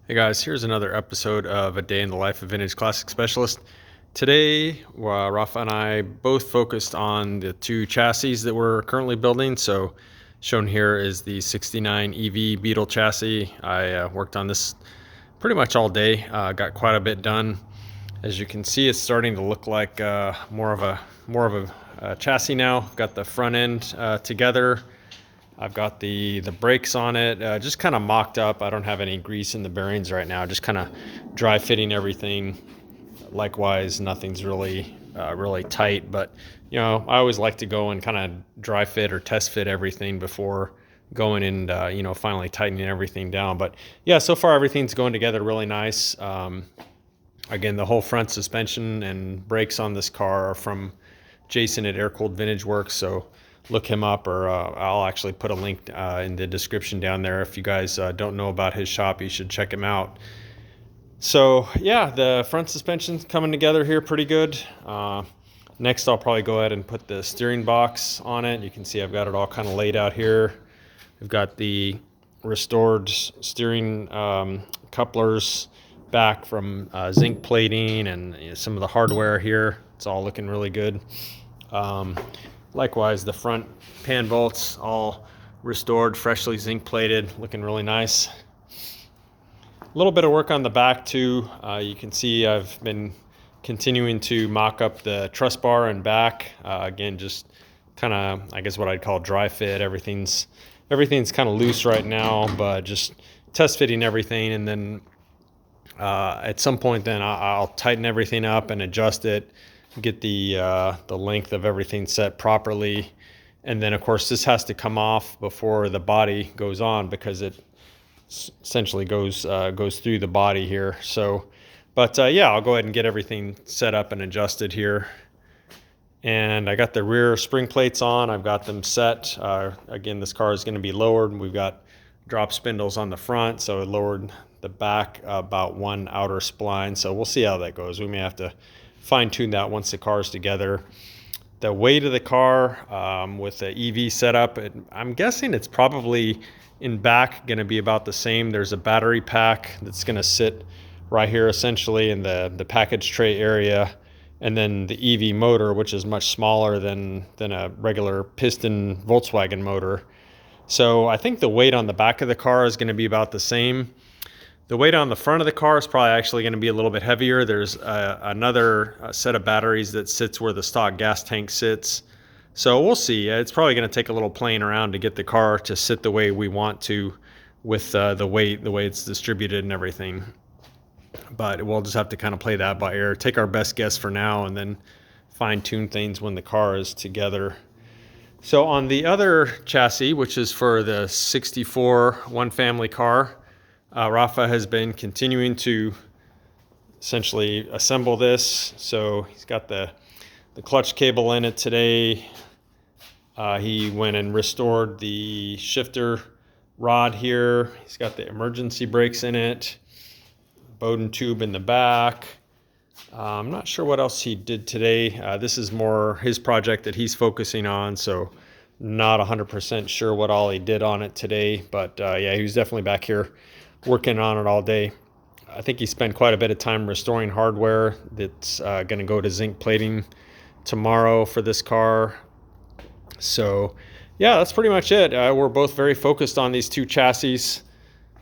Hey guys, here's another episode of A Day in the Life of Vintage Classic Specialist. Today, Rafa and I both focused on the two chassis that we're currently building. So shown here is the 69 EV Beetle chassis. I worked on this pretty much all day, got quite a bit done. As you can see, it's starting to look like more of a chassis now. Got the front end together. I've got the brakes on it, just kind of mocked up. I don't have any grease in the bearings right now, just kind of dry fitting everything. Likewise, nothing's really tight, but I always like to go and kind of dry fit or test fit everything before going and finally tightening everything down. But yeah, so far everything's going together really nice. Again, the whole front suspension and brakes on this car are from Jason at Air Cooled Vintage Works, so look him up, or I'll actually put a link in the description down there. If you guys don't know about his shop, you should check him out. So yeah, the front suspension's coming together here pretty good. Next, I'll probably go ahead and put the steering box on it. You can see I've got it all kind of laid out here. We've got the restored steering couplers back from zinc plating and some of the hardware here. It's all looking really good. Likewise, the front pan bolts all restored, freshly zinc plated, looking really nice. A little bit of work on the back too. You can see I've been continuing to mock up the truss bar and back. Again, just kind of, I guess what I'd call dry fit. Everything's kind of loose right now, but just test fitting everything, and then at some point then I'll tighten everything up and adjust it, get the length of everything set properly. And then of course this has to come off before the body goes on, because it essentially goes through the body here. So but yeah, I'll go ahead and get everything set up and adjusted here. And I got the rear spring plates on. I've got them set. Again, this car is going to be lowered. We've got drop spindles on the front, so it lowered the back about one outer spline. So we'll see how that goes. We may have to fine tune that once the car is together. The weight of the car with the EV setup, I'm guessing it's probably in back going to be about the same. There's a battery pack that's going to sit right here essentially in the package tray area, and then the EV motor, which is much smaller than a regular piston Volkswagen motor. So I think the weight on the back of the car is going to be about the same. The weight on the front of the car is probably actually going to be a little bit heavier. There's another set of batteries that sits where the stock gas tank sits. So we'll see. It's probably going to take a little playing around to get the car to sit the way we want to, with the weight, the way it's distributed and everything. But we'll just have to kind of play that by ear, take our best guess for now, and then fine tune things when the car is together. So on the other chassis, which is for the 64 one family car, Rafa has been continuing to essentially assemble this. So he's got the clutch cable in it today. He went and restored the shifter rod here. He's got the emergency brakes in it, Bowden tube in the back. I'm not sure what else he did today. This is more his project that he's focusing on, so not 100% sure what all he did on it today. But yeah, he was definitely back here working on it all day. I think he spent quite a bit of time restoring hardware that's going to go to zinc plating tomorrow for this car. So yeah, that's pretty much it. We're both very focused on these two chassis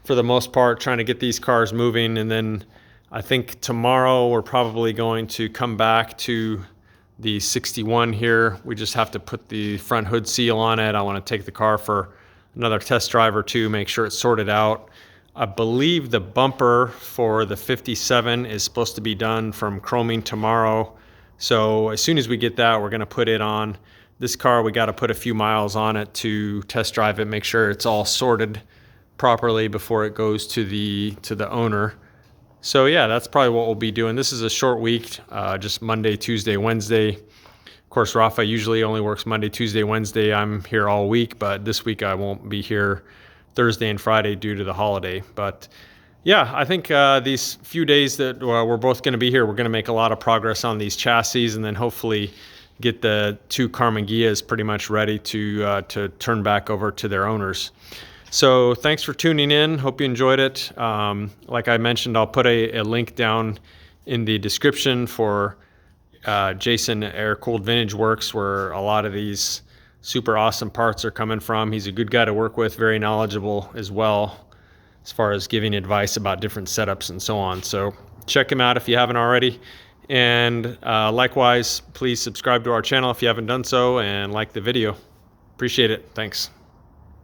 for the most part, trying to get these cars moving. And then I think tomorrow we're probably going to come back to the 61 here. We just have to put the front hood seal on it. I want to take the car for another test drive or two, make sure it's sorted out. I believe the bumper for the 57 is supposed to be done from chroming tomorrow. So as soon as we get that, we're going to put it on. This car, we got to put a few miles on it to test drive it, make sure it's all sorted properly before it goes to the owner. So yeah, that's probably what we'll be doing. This is a short week, just Monday, Tuesday, Wednesday. Of course, Rafa usually only works Monday, Tuesday, Wednesday. I'm here all week, but this week I won't be here Thursday and Friday due to the holiday. But yeah, I think these few days that we're both going to be here, we're going to make a lot of progress on these chassis, and then hopefully get the two Carmen Guias pretty much ready to turn back over to their owners. So thanks for tuning in. Hope you enjoyed it. Like I mentioned, I'll put a link down in the description for Jason Air Cooled Vintage Works, where a lot of these super awesome parts are coming from. He's a good guy to work with, very knowledgeable as well as far as giving advice about different setups and so on. So check him out if you haven't already. And likewise, please subscribe to our channel if you haven't done so, and like the video. Appreciate it. Thanks.